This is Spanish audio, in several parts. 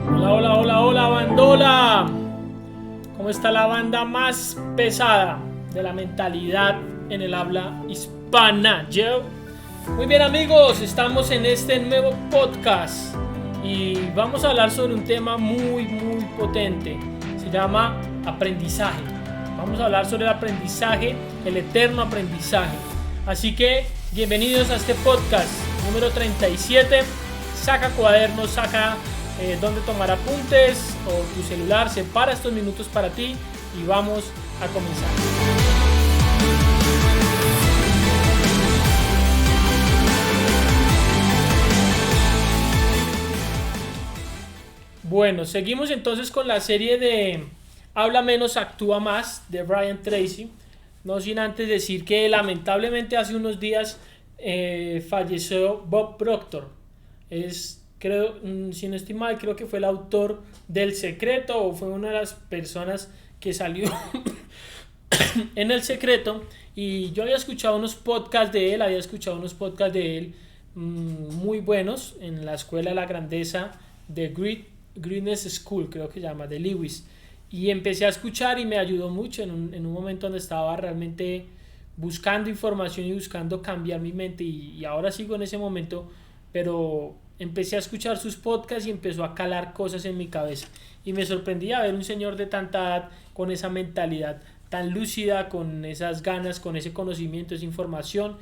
Hola, hola, hola, hola, bandola. ¿Cómo está la banda más pesada de la mentalidad en el habla hispana? Yo. Muy bien, amigos, estamos en este nuevo podcast y vamos a hablar sobre un tema muy potente. Se llama aprendizaje. Vamos a hablar sobre el aprendizaje, el eterno aprendizaje. Así que bienvenidos a este podcast número 37. Saca cuadernos, saca donde tomar apuntes o tu celular, separa estos minutos para ti y vamos a comenzar. Bueno, seguimos entonces con la serie de Habla menos, actúa más de Brian Tracy. No sin antes decir que lamentablemente hace unos días falleció Bob Proctor. Creo, si no estoy mal, creo que fue el autor del Secreto o fue una de las personas que salió en El Secreto. Y yo había escuchado unos podcasts de él, muy buenos en la Escuela de la Grandeza de Greatness School, creo que se llama, de Lewis. Y empecé a escuchar y me ayudó mucho en un momento donde estaba realmente buscando información y buscando cambiar mi mente. Y ahora sigo en ese momento, pero empecé a escuchar sus podcasts y empezó a calar cosas en mi cabeza. Y me sorprendía ver un señor de tanta edad con esa mentalidad tan lúcida, con esas ganas, con ese conocimiento, esa información.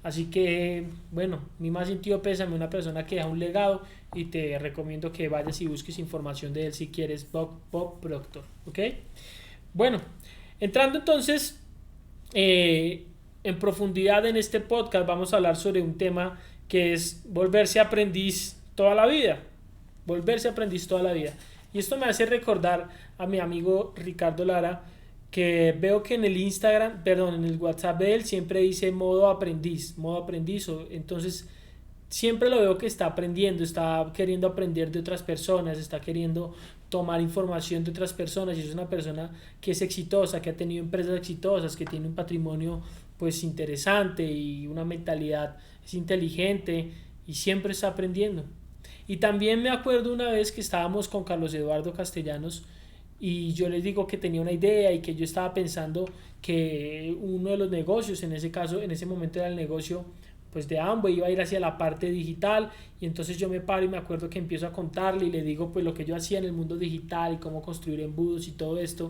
Así que, bueno, mi más sentido pésame, una persona que deja un legado y te recomiendo que vayas y busques información de él si quieres, Bob Proctor, ¿ok? Bueno, entrando entonces en profundidad en este podcast, vamos a hablar sobre un tema que es volverse aprendiz toda la vida. Volverse aprendiz toda la vida. Y esto me hace recordar a mi amigo Ricardo Lara, que veo que en el Instagram, perdón, en el WhatsApp de él siempre dice modo aprendiz, entonces siempre lo veo que está aprendiendo, está queriendo aprender de otras personas, está queriendo tomar información de otras personas y es una persona que es exitosa, que ha tenido empresas exitosas, que tiene un patrimonio pues interesante y una mentalidad es inteligente y siempre está aprendiendo. Y también me acuerdo una vez que estábamos con Carlos Eduardo Castellanos y yo les digo que tenía una idea y que yo estaba pensando que uno de los negocios, en ese caso, en ese momento era el negocio pues de Amway, iba a ir hacia la parte digital y entonces yo me paro y me acuerdo que empiezo a contarle y le digo pues lo que yo hacía en el mundo digital y cómo construir embudos y todo esto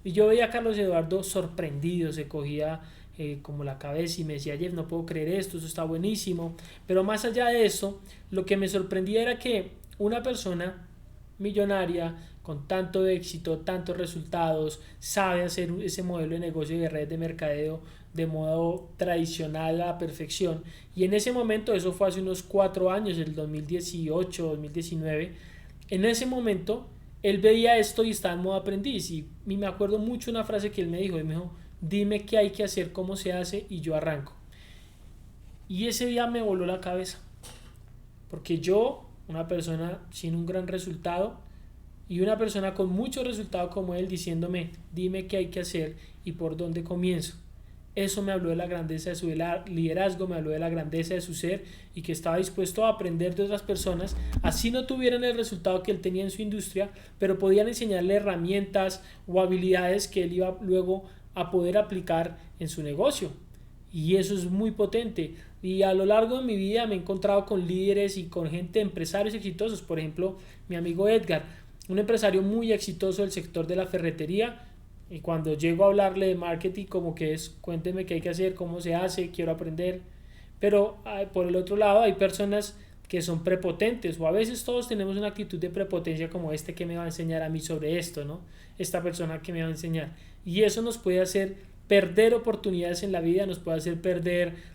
y yo veía a Carlos Eduardo sorprendido, se cogía como la cabeza y me decía, Jeff, no puedo creer esto, eso está buenísimo, pero más allá de eso, lo que me sorprendía era que una persona millonaria con tanto éxito, tantos resultados, sabe hacer ese modelo de negocio de red de mercadeo de modo tradicional a la perfección. Y en ese momento, eso fue hace unos 4 años, el 2018, 2019, en ese momento él veía esto y estaba en modo aprendiz. Y me acuerdo mucho una frase que él me dijo, dime qué hay que hacer, cómo se hace y yo arranco. Y ese día me voló la cabeza, porque yo, una persona sin un gran resultado, y una persona con mucho resultado como él diciéndome, dime qué hay que hacer y por dónde comienzo. Eso me habló de la grandeza de su liderazgo, me habló de la grandeza de su ser y que estaba dispuesto a aprender de otras personas, así no tuvieran el resultado que él tenía en su industria, pero podían enseñarle herramientas o habilidades que él iba luego a poder aplicar en su negocio. Y eso es muy potente. Y a lo largo de mi vida me he encontrado con líderes y con gente, empresarios exitosos. Por ejemplo, mi amigo Edgar, un empresario muy exitoso del sector de la ferretería, y cuando llego a hablarle de marketing como que es, cuénteme qué hay que hacer, cómo se hace, quiero aprender, pero por el otro lado hay personas que son prepotentes o a veces todos tenemos una actitud de prepotencia como que me va a enseñar a mí sobre esto, ¿no? Esta persona que me va a enseñar y eso nos puede hacer perder oportunidades en la vida, nos puede hacer perder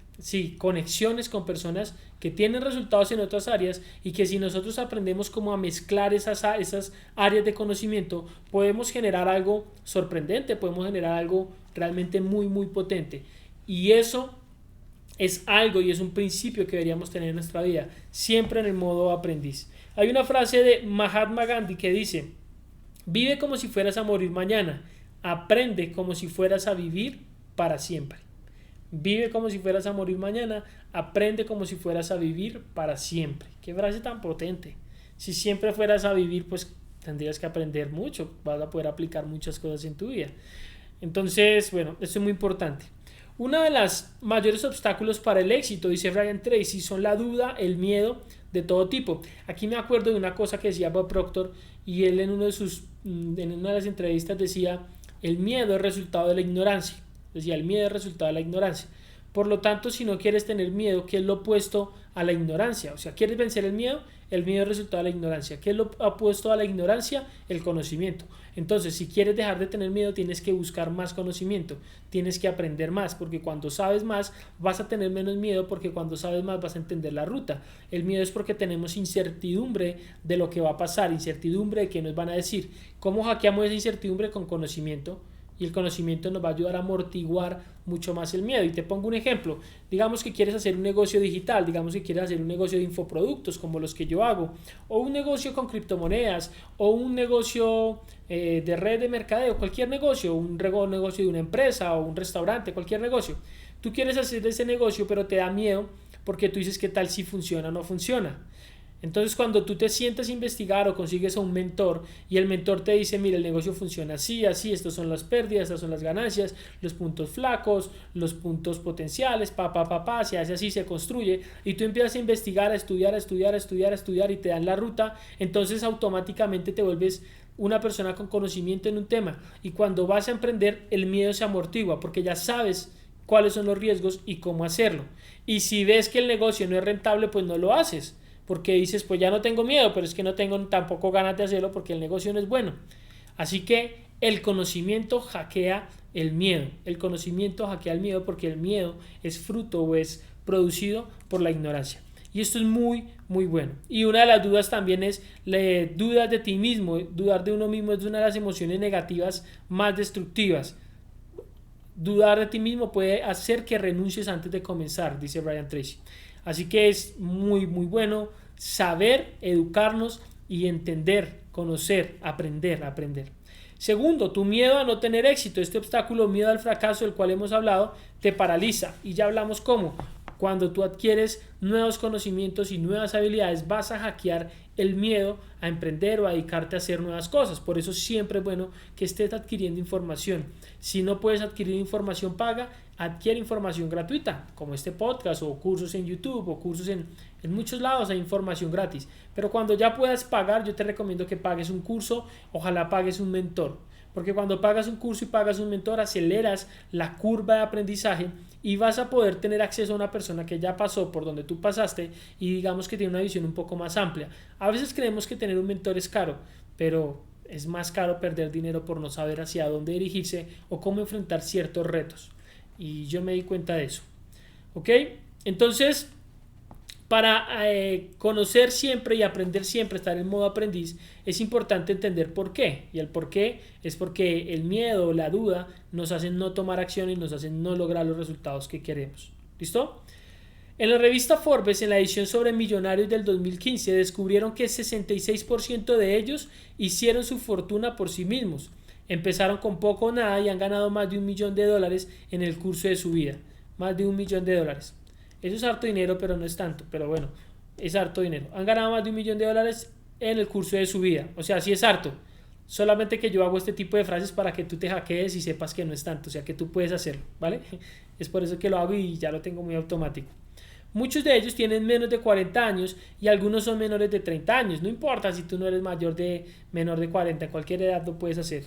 conexiones con personas que tienen resultados en otras áreas y que si nosotros aprendemos cómo a mezclar esas áreas de conocimiento podemos generar algo sorprendente, podemos generar algo realmente muy potente y eso es algo y es un principio que deberíamos tener en nuestra vida, siempre en el modo aprendiz. Hay una frase de Mahatma Gandhi que dice, vive como si fueras a morir mañana, aprende como si fueras a vivir para siempre. Vive como si fueras a morir mañana, aprende como si fueras a vivir para siempre. Qué frase tan potente. Si siempre fueras a vivir, pues tendrías que aprender mucho, vas a poder aplicar muchas cosas en tu vida. Entonces, bueno, esto es muy importante. Uno de los mayores obstáculos para el éxito, dice Brian Tracy, son la duda, el miedo de todo tipo. Aquí me acuerdo de una cosa que decía Bob Proctor, y él en una de las entrevistas decía: el miedo es resultado de la ignorancia. Decía, el miedo es resultado de la ignorancia. Por lo tanto, si no quieres tener miedo, ¿qué es lo opuesto a la ignorancia? O sea, ¿quieres vencer el miedo? El miedo es resultado de la ignorancia. ¿Qué es lo opuesto a la ignorancia? El conocimiento. Entonces, si quieres dejar de tener miedo, tienes que buscar más conocimiento, tienes que aprender más, porque cuando sabes más vas a tener menos miedo, porque cuando sabes más vas a entender la ruta. El miedo es porque tenemos incertidumbre de lo que va a pasar, incertidumbre de qué nos van a decir. ¿Cómo hackeamos esa incertidumbre? Con conocimiento. Y el conocimiento nos va a ayudar a amortiguar mucho más el miedo. Y te pongo un ejemplo: digamos que quieres hacer un negocio digital, digamos que quieres hacer un negocio de infoproductos como los que yo hago, o un negocio con criptomonedas, o un negocio de red de mercadeo, cualquier negocio, un negocio de una empresa o un restaurante, cualquier negocio. Tú quieres hacer ese negocio, pero te da miedo porque tú dices: ¿qué tal si funciona o no funciona? Entonces, cuando tú te sientas a investigar o consigues a un mentor y el mentor te dice: mira, el negocio funciona así, así, estas son las pérdidas, estas son las ganancias, los puntos flacos, los puntos potenciales, se hace así, se construye, y tú empiezas a investigar, a estudiar y te dan la ruta, entonces automáticamente te vuelves una persona con conocimiento en un tema, y cuando vas a emprender el miedo se amortigua porque ya sabes cuáles son los riesgos y cómo hacerlo. Y si ves que el negocio no es rentable, pues no lo haces, porque dices: pues ya no tengo miedo, pero es que no tengo tampoco ganas de hacerlo porque el negocio no es bueno. Así que el conocimiento hackea el miedo. El conocimiento hackea el miedo porque el miedo es fruto o es producido por la ignorancia. Y esto es muy, muy bueno. Y una de las dudas también es dudas de ti mismo. Dudar de uno mismo es una de las emociones negativas más destructivas. Dudar de ti mismo puede hacer que renuncies antes de comenzar, dice Brian Tracy. Así que es muy, muy bueno saber, educarnos y entender, conocer, aprender. Segundo, tu miedo a no tener éxito. Este obstáculo, miedo al fracaso del cual hemos hablado, te paraliza. Y ya hablamos cómo. Cuando tú adquieres nuevos conocimientos y nuevas habilidades, vas a hackear el miedo a emprender o a dedicarte a hacer nuevas cosas. Por eso siempre es bueno que estés adquiriendo información. Si no puedes adquirir información paga, adquiere información gratuita, como este podcast o cursos en YouTube o cursos en muchos lados hay información gratis. Pero cuando ya puedas pagar, yo te recomiendo que pagues un curso, ojalá pagues un mentor. Porque cuando pagas un curso y pagas un mentor, aceleras la curva de aprendizaje y vas a poder tener acceso a una persona que ya pasó por donde tú pasaste y digamos que tiene una visión un poco más amplia. A veces creemos que tener un mentor es caro, pero es más caro perder dinero por no saber hacia dónde dirigirse o cómo enfrentar ciertos retos. Y yo me di cuenta de eso. ¿Ok? Entonces, para conocer siempre y aprender siempre, estar en modo aprendiz, es importante entender por qué. Y el por qué es porque el miedo, la duda, nos hacen no tomar acción y nos hacen no lograr los resultados que queremos. ¿Listo? En la revista Forbes, en la edición sobre millonarios del 2015, descubrieron que el 66% de ellos hicieron su fortuna por sí mismos. Empezaron con poco o nada y han ganado más de $1 millón en el curso de su vida. Más de $1 millón. Eso es harto dinero, pero no es tanto. Pero bueno, es harto dinero. Han ganado más de $1 millón en el curso de su vida. O sea, sí es harto. Solamente que yo hago este tipo de frases para que tú te hackees y sepas que no es tanto. O sea, que tú puedes hacerlo, ¿vale? Es por eso que lo hago y ya lo tengo muy automático. Muchos de ellos tienen menos de 40 años y algunos son menores de 30 años. No importa si tú no eres menor de 40, en cualquier edad lo puedes hacer.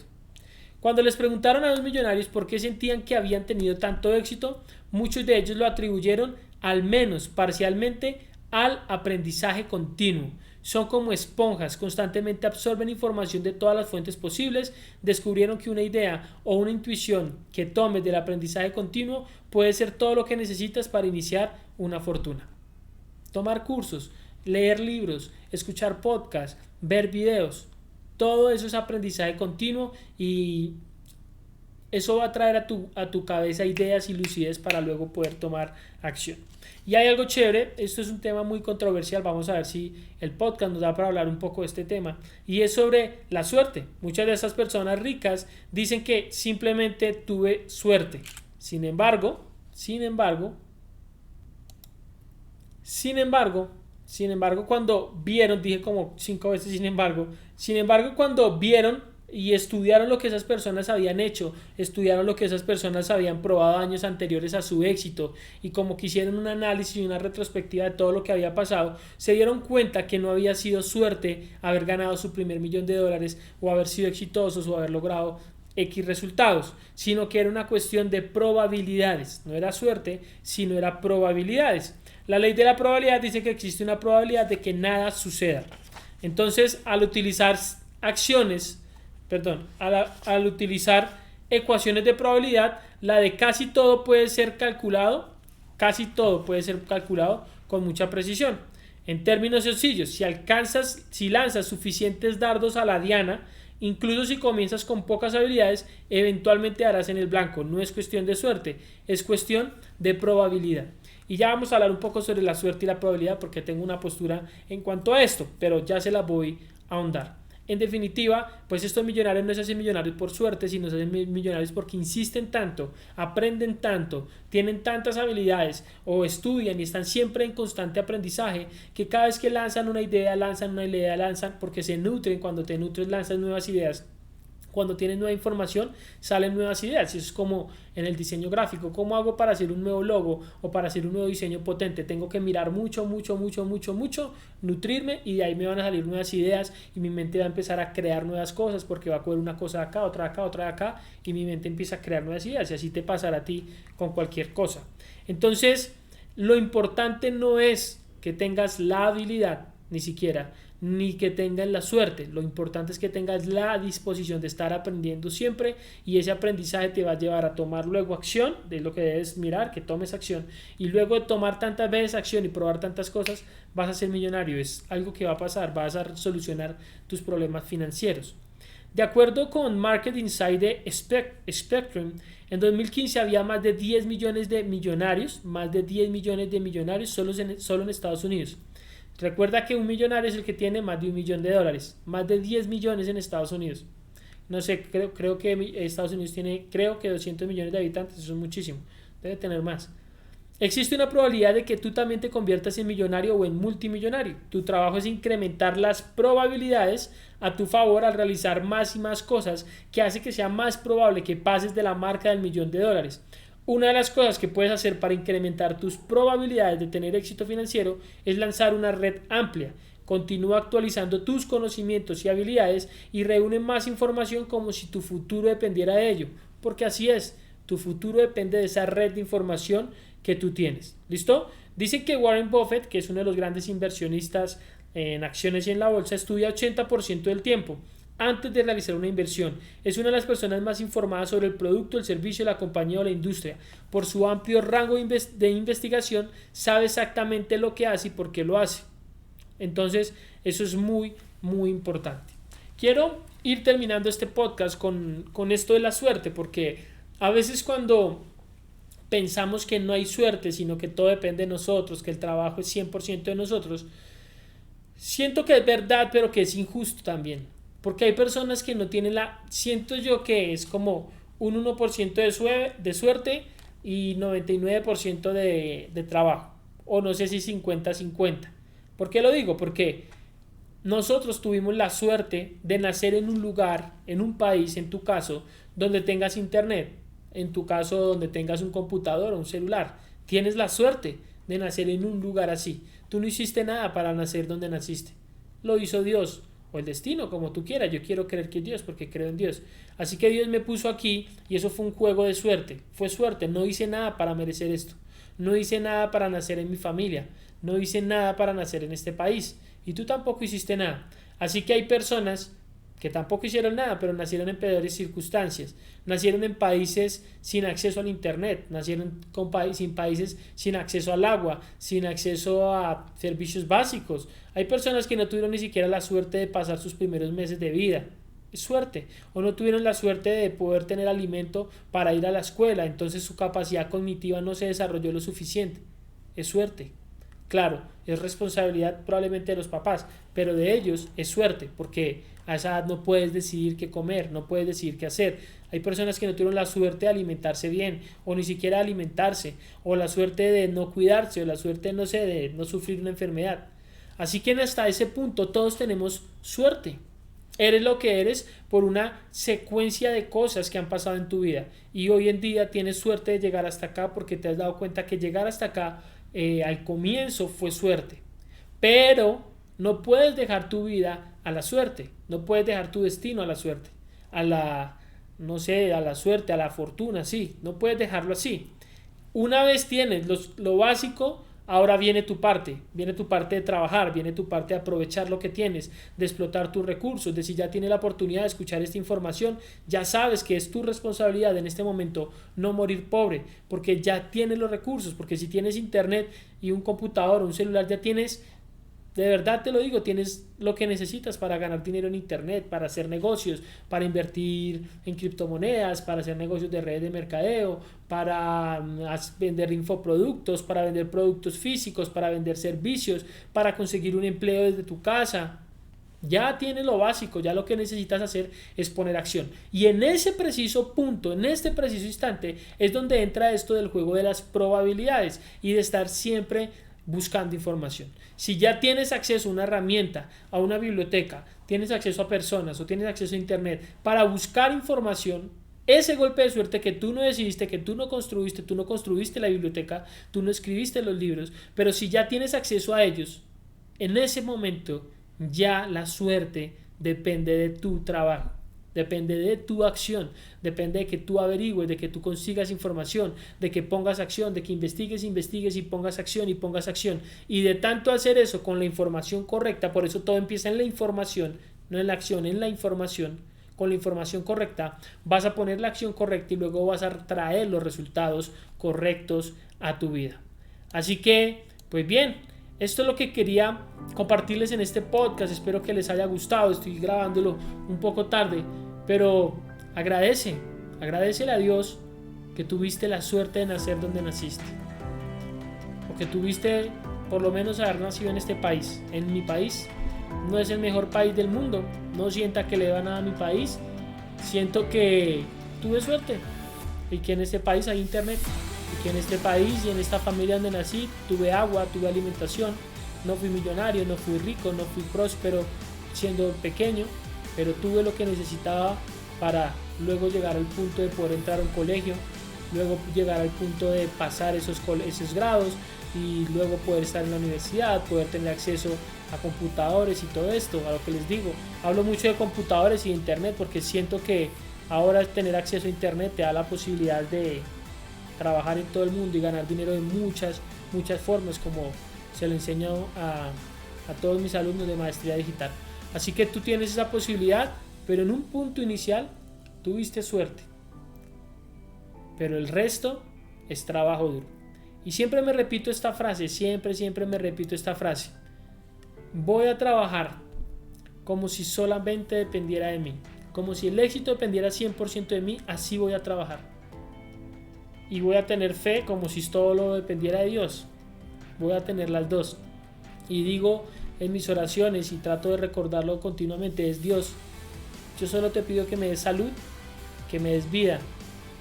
Cuando les preguntaron a los millonarios por qué sentían que habían tenido tanto éxito, muchos de ellos lo atribuyeron, al menos parcialmente, al aprendizaje continuo. Son como esponjas, constantemente absorben información de todas las fuentes posibles. Descubrieron que una idea o una intuición que tomes del aprendizaje continuo puede ser todo lo que necesitas para iniciar una fortuna. Tomar cursos, leer libros, escuchar podcasts, ver videos, todo eso es aprendizaje continuo y eso va a traer a tu cabeza ideas y lucidez para luego poder tomar acción. Y hay algo chévere, esto es un tema muy controversial, vamos a ver si el podcast nos da para hablar un poco de este tema, y es sobre la suerte. Muchas de esas personas ricas dicen que simplemente tuve suerte. Sin embargo, Sin embargo, cuando vieron, dije como 5 veces sin embargo, cuando vieron y estudiaron lo que esas personas habían hecho, estudiaron lo que esas personas habían probado años anteriores a su éxito y como que hicieron un análisis y una retrospectiva de todo lo que había pasado, se dieron cuenta que no había sido suerte haber ganado su primer $1.000.000 o haber sido exitosos o haber logrado X resultados, sino que era una cuestión de probabilidades, no era suerte, sino era probabilidades. La ley de la probabilidad dice que existe una probabilidad de que nada suceda. Entonces, al utilizar al utilizar ecuaciones de probabilidad, la de casi todo puede ser calculado con mucha precisión. En términos sencillos, si lanzas suficientes dardos a la diana, incluso si comienzas con pocas habilidades, eventualmente darás en el blanco. No es cuestión de suerte, es cuestión de probabilidad. Y ya vamos a hablar un poco sobre la suerte y la probabilidad porque tengo una postura en cuanto a esto, pero ya se la voy a ahondar. En definitiva, pues estos millonarios no se hacen millonarios por suerte, sino se hacen millonarios porque insisten tanto, aprenden tanto, tienen tantas habilidades o estudian y están siempre en constante aprendizaje que cada vez que lanzan porque se nutren. Cuando te nutres lanzas nuevas ideas. Cuando tienes nueva información, salen nuevas ideas. Y eso es como en el diseño gráfico. ¿Cómo hago para hacer un nuevo logo o para hacer un nuevo diseño potente? Tengo que mirar mucho, nutrirme y de ahí me van a salir nuevas ideas y mi mente va a empezar a crear nuevas cosas porque va a coger una cosa de acá, otra de acá, otra de acá y mi mente empieza a crear nuevas ideas y así te pasará a ti con cualquier cosa. Entonces, lo importante no es que tengas la habilidad, ni siquiera, ni que tengas la suerte. Lo importante es que tengas la disposición de estar aprendiendo siempre y ese aprendizaje te va a llevar a tomar luego acción, de lo que debes mirar, que tomes acción y luego de tomar tantas veces acción y probar tantas cosas vas a ser millonario. Es algo que va a pasar, vas a solucionar tus problemas financieros. De acuerdo con Market Insight de Spectrum, en 2015 había más de 10 millones de millonarios, solo en Estados Unidos. Recuerda que un millonario es el que tiene más de $1.000.000, más de 10 millones en Estados Unidos. No sé, creo que Estados Unidos tiene 200 millones de habitantes, eso es muchísimo, debe tener más. Existe una probabilidad de que tú también te conviertas en millonario o en multimillonario. Tu trabajo es incrementar las probabilidades a tu favor al realizar más y más cosas que hace que sea más probable que pases de la marca del $1.000.000. Una de las cosas que puedes hacer para incrementar tus probabilidades de tener éxito financiero es lanzar una red amplia. Continúa actualizando tus conocimientos y habilidades y reúne más información como si tu futuro dependiera de ello. Porque así es, tu futuro depende de esa red de información que tú tienes. ¿Listo? Dicen que Warren Buffett, que es uno de los grandes inversionistas en acciones y en la bolsa, estudia 80% del tiempo antes de realizar una inversión. Es una de las personas más informadas sobre el producto, el servicio, la compañía o la industria. Por su amplio rango de investigación, sabe exactamente lo que hace y por qué lo hace. Entonces, eso es muy, muy importante. Quiero ir terminando este podcast con esto de la suerte, porque a veces cuando pensamos que no hay suerte, sino que todo depende de nosotros, que el trabajo es 100% de nosotros, siento que es verdad, pero que es injusto también. Porque hay personas que no tienen siento yo que es como un 1% de suerte y 99% de trabajo. O no sé si 50-50. ¿Por qué lo digo? Porque nosotros tuvimos la suerte de nacer en un lugar, en un país, en tu caso, donde tengas internet. En tu caso, donde tengas un computador o un celular. Tienes la suerte de nacer en un lugar así. Tú no hiciste nada para nacer donde naciste. Lo hizo Dios. O el destino, como tú quieras. Yo quiero creer que es Dios porque creo en Dios. Así que Dios me puso aquí y eso fue un juego de suerte. Fue suerte, no hice nada para merecer esto. No hice nada para nacer en mi familia. No hice nada para nacer en este país. Y tú tampoco hiciste nada. Así que hay personas que tampoco hicieron nada, pero nacieron en peores circunstancias. Nacieron en países sin acceso al internet. Nacieron sin países sin acceso al agua, sin acceso a servicios básicos. Hay personas que no tuvieron ni siquiera la suerte de pasar sus primeros meses de vida. Es suerte. O no tuvieron la suerte de poder tener alimento para ir a la escuela. Entonces su capacidad cognitiva no se desarrolló lo suficiente. Es suerte. Claro, es responsabilidad probablemente de los papás, pero de ellos es suerte, porque a esa edad no puedes decidir qué comer, no puedes decidir qué hacer. Hay personas que no tuvieron la suerte de alimentarse bien, o ni siquiera alimentarse, o la suerte de no cuidarse, o la suerte, no sé, de no sufrir una enfermedad. Así que hasta ese punto todos tenemos suerte. Eres lo que eres por una secuencia de cosas que han pasado en tu vida, y hoy en día tienes suerte de llegar hasta acá porque te has dado cuenta que llegar hasta acá al comienzo fue suerte. Pero no puedes dejar tu vida a la suerte, no puedes dejar tu destino a la suerte, a la, no sé, a la suerte, a la fortuna, sí, no puedes dejarlo así. Una vez tienes lo básico, ahora viene tu parte de trabajar, viene tu parte de aprovechar lo que tienes, de explotar tus recursos, de si ya tienes la oportunidad de escuchar esta información, ya sabes que es tu responsabilidad en este momento no morir pobre, porque ya tienes los recursos, porque si tienes internet y un computador o un celular, ya tienes, de verdad te lo digo, tienes lo que necesitas para ganar dinero en internet, para hacer negocios, para invertir en criptomonedas, para hacer negocios de redes de mercadeo, para vender infoproductos, para vender productos físicos, para vender servicios, para conseguir un empleo desde tu casa. Ya tienes lo básico, ya lo que necesitas hacer es poner acción. Y en ese preciso punto, en este preciso instante, es donde entra esto del juego de las probabilidades y de estar siempre buscando información. Si ya tienes acceso a una herramienta, a una biblioteca, tienes acceso a personas o tienes acceso a internet para buscar información, ese golpe de suerte que tú no decidiste, que tú no construiste la biblioteca, tú no escribiste los libros, pero si ya tienes acceso a ellos, en ese momento ya la suerte depende de tu trabajo. Depende de tu acción, depende de que tú averigües, de que tú consigas información, de que pongas acción, de que investigues y pongas acción y pongas acción. Y de tanto hacer eso con la información correcta, por eso todo empieza en la información, no en la acción, en la información. Con la información correcta vas a poner la acción correcta y luego vas a traer los resultados correctos a tu vida. Así que, pues bien, esto es lo que quería compartirles en este podcast. Espero que les haya gustado. Estoy grabándolo un poco tarde, pero agradecele a Dios que tuviste la suerte de nacer donde naciste, o que tuviste por lo menos haber nacido en este país. En mi país no es el mejor país del mundo. No sienta que le va nada a mi país. Siento que tuve suerte y que en este país hay internet. Que en este país y en esta familia donde nací tuve agua, tuve alimentación. No fui millonario, no fui rico, no fui próspero siendo pequeño, pero tuve lo que necesitaba para luego llegar al punto de poder entrar a un colegio, luego llegar al punto de pasar esos grados y luego poder estar en la universidad, poder tener acceso a computadores y todo esto. A lo que les digo, hablo mucho de computadores y de internet porque siento que ahora tener acceso a internet te da la posibilidad de trabajar en todo el mundo y ganar dinero de muchas formas, como se lo enseño a todos mis alumnos de maestría digital. Así que tú tienes esa posibilidad, pero en un punto inicial tuviste suerte, pero el resto es trabajo duro. Y siempre me repito esta frase, siempre me repito esta frase: voy a trabajar como si solamente dependiera de mí, como si el éxito dependiera 100% de mí. Así voy a trabajar. Y voy a tener fe como si todo lo dependiera de Dios. Voy a tener las dos. Y digo en mis oraciones y trato de recordarlo continuamente: es Dios, yo solo te pido que me des salud, que me des vida.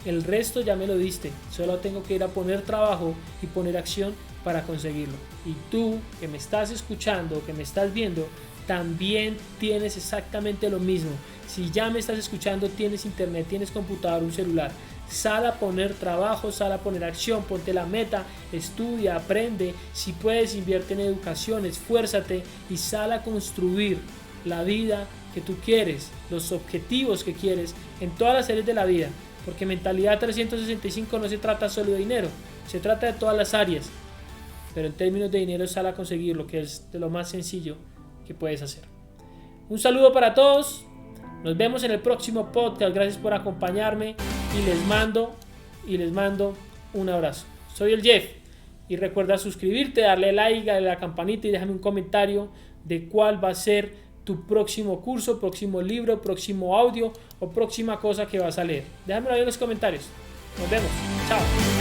El resto ya me lo diste. Solo tengo que ir a poner trabajo y poner acción para conseguirlo. Y tú que me estás escuchando, que me estás viendo, también tienes exactamente lo mismo. Si ya me estás escuchando, tienes internet, tienes computador, un celular. Sal a poner trabajo, sal a poner acción, ponte la meta, estudia, aprende. Si puedes, invierte en educación, esfuérzate y sal a construir la vida que tú quieres, los objetivos que quieres en todas las áreas de la vida. Porque Mentalidad 365 no se trata solo de dinero, se trata de todas las áreas. Pero en términos de dinero, sal a conseguir lo que es de lo más sencillo que puedes hacer. Un saludo para todos. Nos vemos en el próximo podcast. Gracias por acompañarme y les mando un abrazo. Soy el Jeff y recuerda suscribirte, darle like, darle a la campanita y déjame un comentario de cuál va a ser tu próximo curso, próximo libro, próximo audio o próxima cosa que vas a leer. Déjamelo ahí en los comentarios. Nos vemos. Chao.